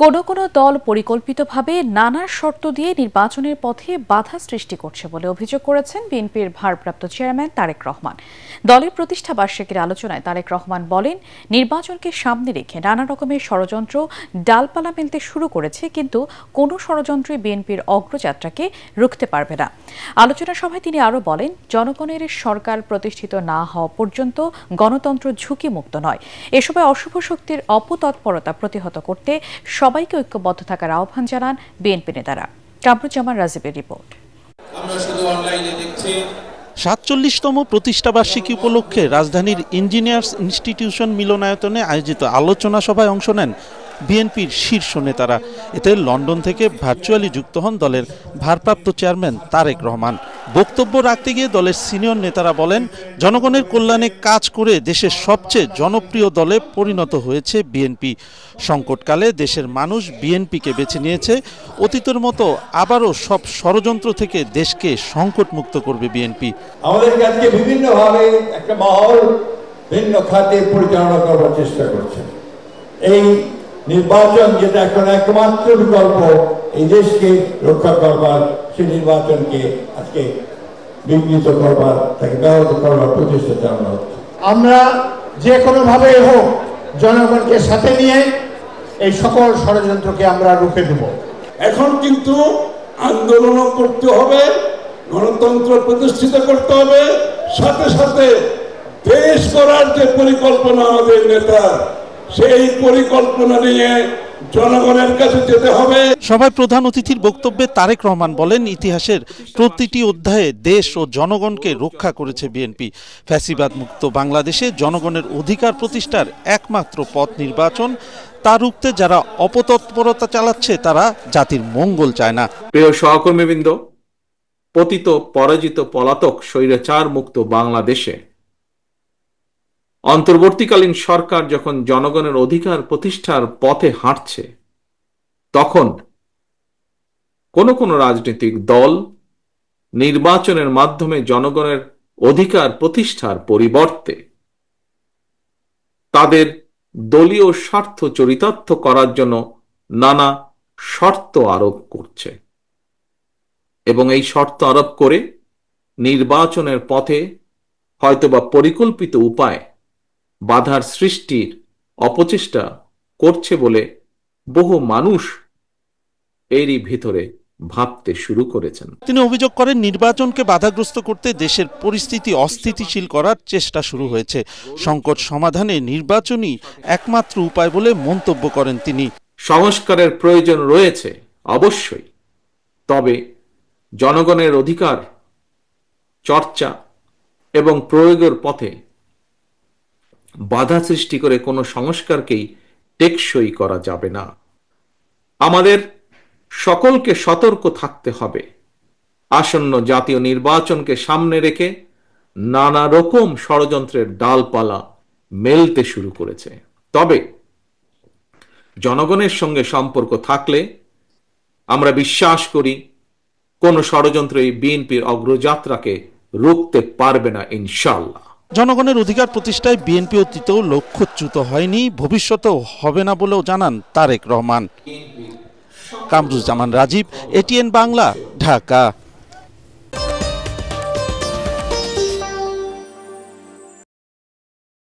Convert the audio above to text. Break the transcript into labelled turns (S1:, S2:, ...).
S1: কোনো কোনো দল পরিকল্পিতভাবে নানা শর্ত দিয়ে নির্বাচনের পথে বাধা সৃষ্টি করছে বলে অভিযোগ করেছেন বিএনপির ভারপ্রাপ্ত চেয়ারম্যান তারেক রহমান। দলের প্রতিষ্ঠা বার্ষিকীর আলোচনায় তারেক রহমান বলেন, নির্বাচনকে সামনে রেখে নানা রকমের ষড়যন্ত্র ডালপালা মেলতে শুরু করেছে, কিন্তু কোনো ষড়যন্ত্রই বিএনপির অগ্রযাত্রাকে রুখতে পারবে না। আলোচনা সভায় তিনি আরও বলেন, জনগণের সরকার প্রতিষ্ঠিত না হওয়া পর্যন্ত গণতন্ত্র ঝুঁকিমুক্ত নয়। এসবে অশুভ শক্তির অপতৎপরতা প্রতিহত করতে সবাইকে ঐক্যবদ্ধ থাকার আহ্বান জানান বিএনপি নেতারা। কামরুজ্জামান রাজীবের রিপোর্ট।
S2: ৪৭তম প্রতিষ্ঠাবার্ষিকী উপলক্ষে রাজধানীর ইঞ্জিনিয়ার্স ইনস্টিটিউশন মিলনায়তনে আয়োজিত আলোচনা সভায় অংশ নেন বিএনপির শীর্ষ নেতারা। এতে লন্ডন থেকে ভার্চুয়ালি যুক্ত হন দলের ভারপ্রাপ্ত চেয়ারম্যান তারেক রহমান। বক্তব্য রাখতে গিয়ে দলের সিনিয়র নেতারা বলেন, জনগণের কল্যাণে কাজ করে দেশের সবচেয়ে জনপ্রিয় দলে পরিণত হয়েছে বিএনপি। সংকটকালে দেশের মানুষ বিএনপিকে বেছে নিয়েছে। অতীতের মতো আবারও সব ষড়যন্ত্র থেকে দেশকে সংকটমুক্ত করবে বিএনপি।
S3: আমাদের কাছে বিভিন্নভাবে একটা মহল ভিন্ন খাতে পরিচালনা করার চেষ্টা করছে। এই নির্বাচন যেটা এখন একমাত্র বিকল্প এই দেশকে রক্ষা করবার, সেই নির্বাচনকে আজকে বিঘ্নিত করবার, তাকে ব্যাহত করবার প্রচেষ্টা চালানো হচ্ছে।
S4: আমরা যে কোনোভাবে হোক জনগণকে সাথে নিয়ে এই সকল ষড়যন্ত্রকে আমরা রুখে দেব।
S5: এখন কিন্তু আন্দোলন করতে হবে, গণতন্ত্র প্রতিষ্ঠিত করতে হবে, সাথে সাথে দেশ গড়ার যে পরিকল্পনা আমাদের নেতা, সেই পরিকল্পনা নিয়ে জনগণের কাছে যেতে হবে।
S2: সভায় প্রধান অতিথির বক্তব্যে তারেক রহমান বলেন, ইতিহাসের প্রতিটি অধ্যায়ে দেশ ও জনগণকে রক্ষা করেছে বিএনপি। ফ্যাসিবাদ মুক্ত বাংলাদেশে জনগণের অধিকার প্রতিষ্ঠার একমাত্র পথ নির্বাচন। তা রুখতে যারা অপতৎপরতা চালাচ্ছে তারা জাতির মঙ্গল চায় না।
S6: প্রিয় সহকর্মীবৃন্দ, পতিত পরাজিত পলাতক স্বৈরাচার মুক্ত বাংলাদেশে অন্তর্বর্তীকালীন সরকার যখন জনগণের অধিকার প্রতিষ্ঠার পথে হাঁটছে, তখন কোন কোন রাজনৈতিক দল নির্বাচনের মাধ্যমে জনগণের অধিকার প্রতিষ্ঠার পরিবর্তে তাদের দলীয় স্বার্থ চরিতার্থ করার জন্য নানা শর্ত আরোপ করছে এবং এই শর্ত আরোপ করে নির্বাচনের পথে হয়তোবা পরিকল্পিত উপায় বাধার সৃষ্টির অপচেষ্টা করছে বলে বহু মানুষ এরই ভিতরে ভাবতে শুরু করেছেন।
S2: তিনি অভিযোগ করেন, নির্বাচনকে বাধাগ্রস্ত করতে দেশের পরিস্থিতি অস্থিতিশীল করার চেষ্টা শুরু হয়েছে। সংকট সমাধানে নির্বাচনই একমাত্র উপায় বলে মন্তব্য করেন তিনি।
S6: সংস্কারের প্রয়োজন রয়েছে অবশ্যই, তবে জনগণের অধিকার চর্চা এবং প্রয়োগের পথে বাধা সৃষ্টি করে কোনো সংস্কারকেই টেকসই করা যাবে না। আমাদের সকলকে সতর্ক থাকতে হবে। আসন্ন জাতীয় নির্বাচনকে সামনে রেখে নানা রকম ষড়যন্ত্রের ডালপালা মেলতে শুরু করেছে। তবে জনগণের সঙ্গে সম্পর্ক থাকলে আমরা বিশ্বাস করি কোন ষড়যন্ত্র এই বিএনপির অগ্রযাত্রাকে রুখতে পারবে না ইনশাআল্লাহ।
S2: জনগণের অধিকার প্রতিষ্ঠায় বিএনপি অতীতেও লক্ষ্যচ্যুত হয়নি, ভবিষ্যতেও হবে না বলেও জানান তারেক রহমান। কামরুজ্জামান রাজীব, এটিএন বাংলা, ঢাকা।